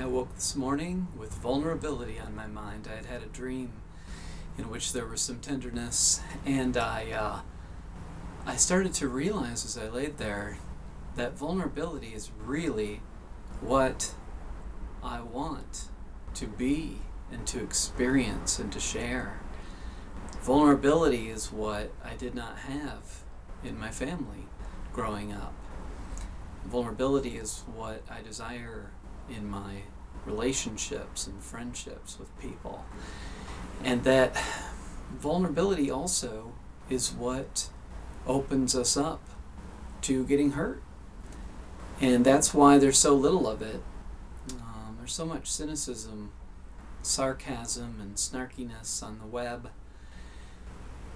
awoke this morning with vulnerability on my mind. I had had a dream in which there was some tenderness, and I started to realize as I laid there that vulnerability is really what I want to be and to experience and to share. Vulnerability is what I did not have in my family growing up. Vulnerability is what I desire in my relationships and friendships with people. And that vulnerability also is what opens us up to getting hurt. And that's why there's so little of it. There's so much cynicism, sarcasm, and snarkiness on the web.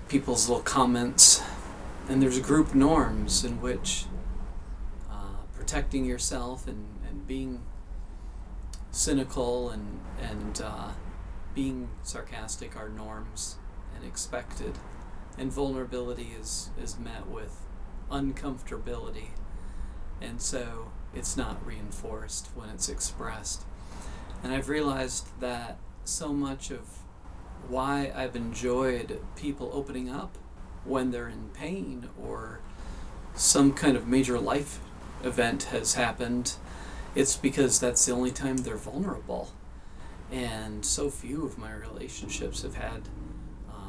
People's little comments. And there's group norms in which protecting yourself and being cynical and being sarcastic are norms and expected. And vulnerability is met with uncomfortability. And so it's not reinforced when it's expressed. And I've realized that so much of why I've enjoyed people opening up when they're in pain or some kind of major life event has happened, it's because that's the only time they're vulnerable. And so few of my relationships have had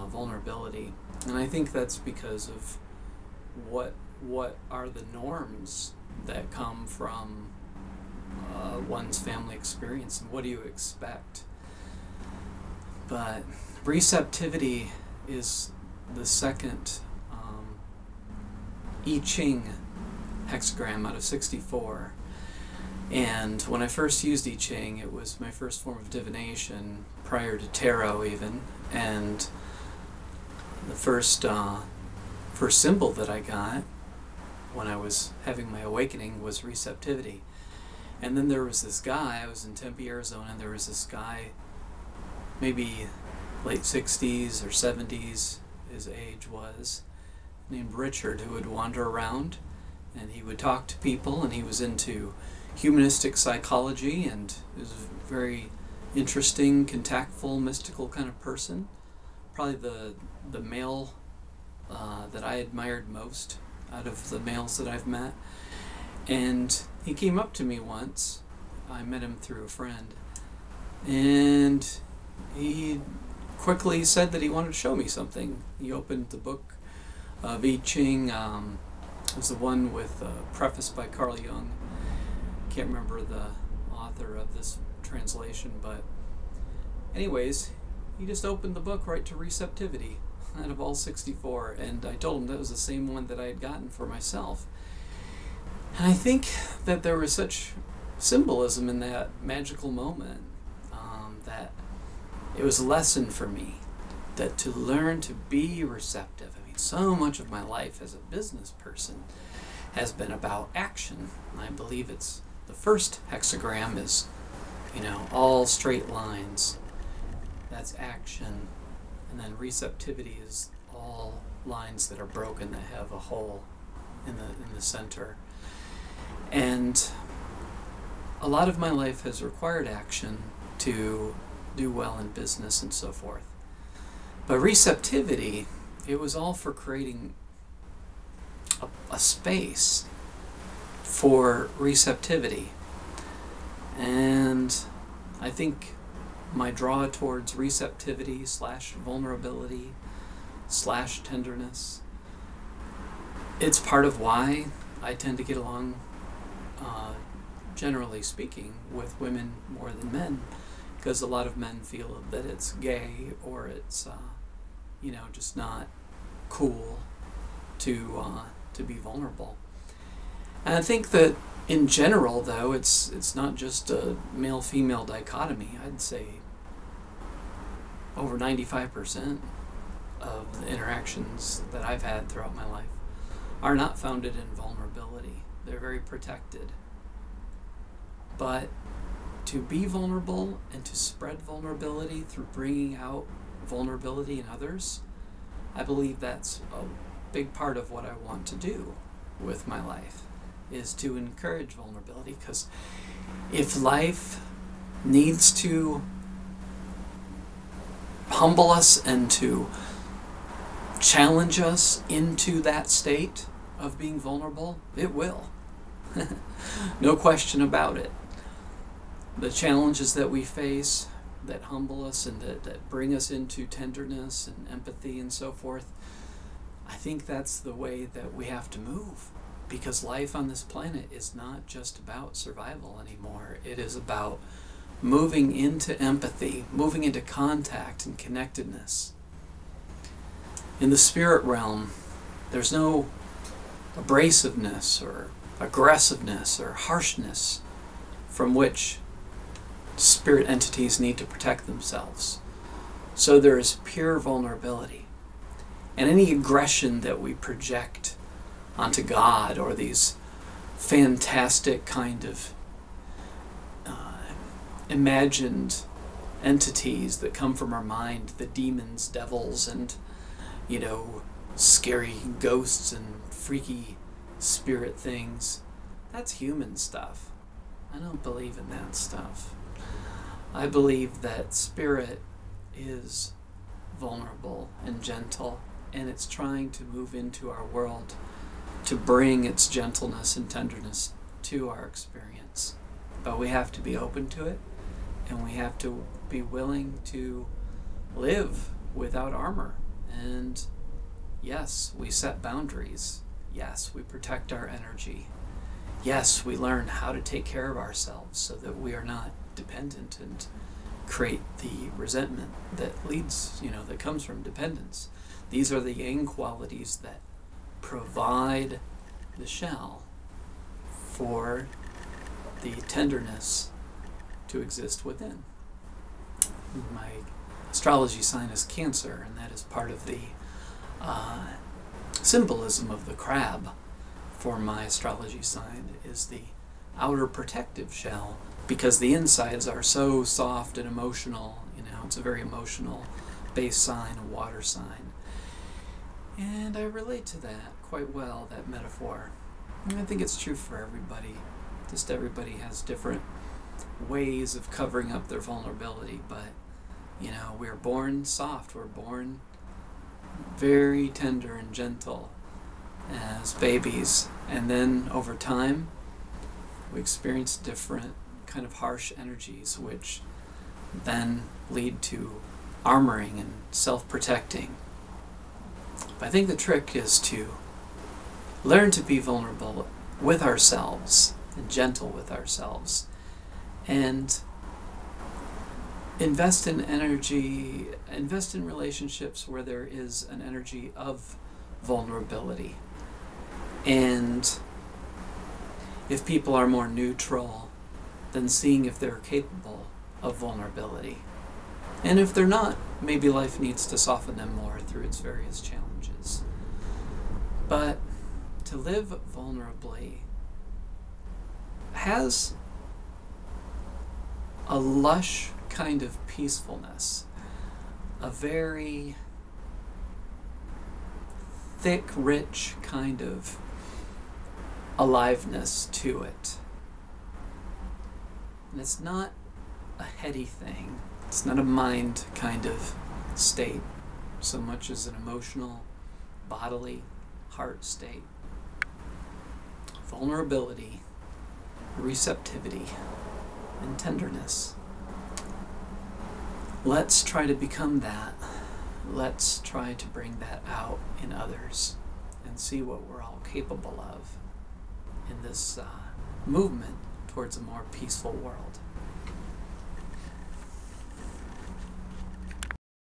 vulnerability. And I think that's because of what are the norms that come from one's family experience, and what do you expect. But receptivity is the second I Ching hexagram out of 64. And when I first used I Ching, it was my first form of divination, prior to tarot even. And the first symbol that I got when I was having my awakening was receptivity. And then there was this guy, I was in Tempe, Arizona, and there was this guy, maybe late 60s or 70s, his age was, named Richard, who would wander around and he would talk to people, and he was into humanistic psychology and was a very interesting, contactful, mystical kind of person. Probably the male that I admired most out of the males that I've met. And he came up to me once. I met him through a friend. And he quickly said that he wanted to show me something. He opened the book of I Ching. It was the one with preface by Carl Jung. Can't remember the author of this translation, but anyways, he just opened the book right to receptivity out of all 64, and I told him that was the same one that I had gotten for myself. And I think that there was such symbolism in that magical moment that it was a lesson for me, that to learn to be receptive. I mean, so much of my life as a business person has been about action. I believe it's the first hexagram is, all straight lines. That's action. And then receptivity is all lines that are broken, that have a hole in the center. And a lot of my life has required action to do well in business and so forth. But receptivity, it was all for creating a space for receptivity. And I think my draw towards receptivity / vulnerability / tenderness, it's part of why I tend to get along, generally speaking, with women more than men, because a lot of men feel that it's gay or it's just not cool to be vulnerable. And I think that in general, though, it's not just a male-female dichotomy. I'd say over 95% of the interactions that I've had throughout my life are not founded in vulnerability. They're very protected. But to be vulnerable and to spread vulnerability through bringing out vulnerability in others, I believe that's a big part of what I want to do with my life, is to encourage vulnerability. Because if life needs to humble us and to challenge us into that state of being vulnerable, it will. No question about it. The challenges that we face that humble us and that bring us into tenderness and empathy and so forth, I think that's the way that we have to move, because life on this planet is not just about survival anymore. It is about moving into empathy, moving into contact and connectedness. In the spirit realm, there's no abrasiveness or aggressiveness or harshness from which spirit entities need to protect themselves. So there is pure vulnerability. And any aggression that we project onto God, or these fantastic kind of imagined entities that come from our mind, the demons, devils, and scary ghosts and freaky spirit things, that's human stuff. I don't believe in that stuff. I believe that spirit is vulnerable and gentle, and it's trying to move into our world to bring its gentleness and tenderness to our experience. But we have to be open to it, and we have to be willing to live without armor. And yes, we set boundaries. Yes, we protect our energy. Yes, we learn how to take care of ourselves so that we are not dependent and create the resentment that leads, that comes from dependence. These are the yang qualities that provide the shell for the tenderness to exist within. My astrology sign is Cancer, and that is part of the symbolism of the crab for my astrology sign, is the outer protective shell, because the insides are so soft and emotional. It's a very emotional base sign, a water sign. And I relate to that quite well, that metaphor. And I think it's true for everybody. Just everybody has different ways of covering up their vulnerability, but we're born soft, we're born very tender and gentle as babies, and then over time we experience different kind of harsh energies, which then lead to armoring and self-protecting. But I think the trick is to learn to be vulnerable with ourselves and gentle with ourselves, and invest in energy, invest in relationships where there is an energy of vulnerability. And if people are more neutral, then seeing if they're capable of vulnerability. And if they're not, maybe life needs to soften them more through its various challenges. But to live vulnerably has a lush kind of peacefulness, a very thick, rich kind of aliveness to it. And it's not a heady thing. It's not a mind kind of state so much as an emotional, bodily, heart state. Vulnerability, receptivity, and tenderness. Let's try to become that. Let's try to bring that out in others and see what we're all capable of in this movement towards a more peaceful world.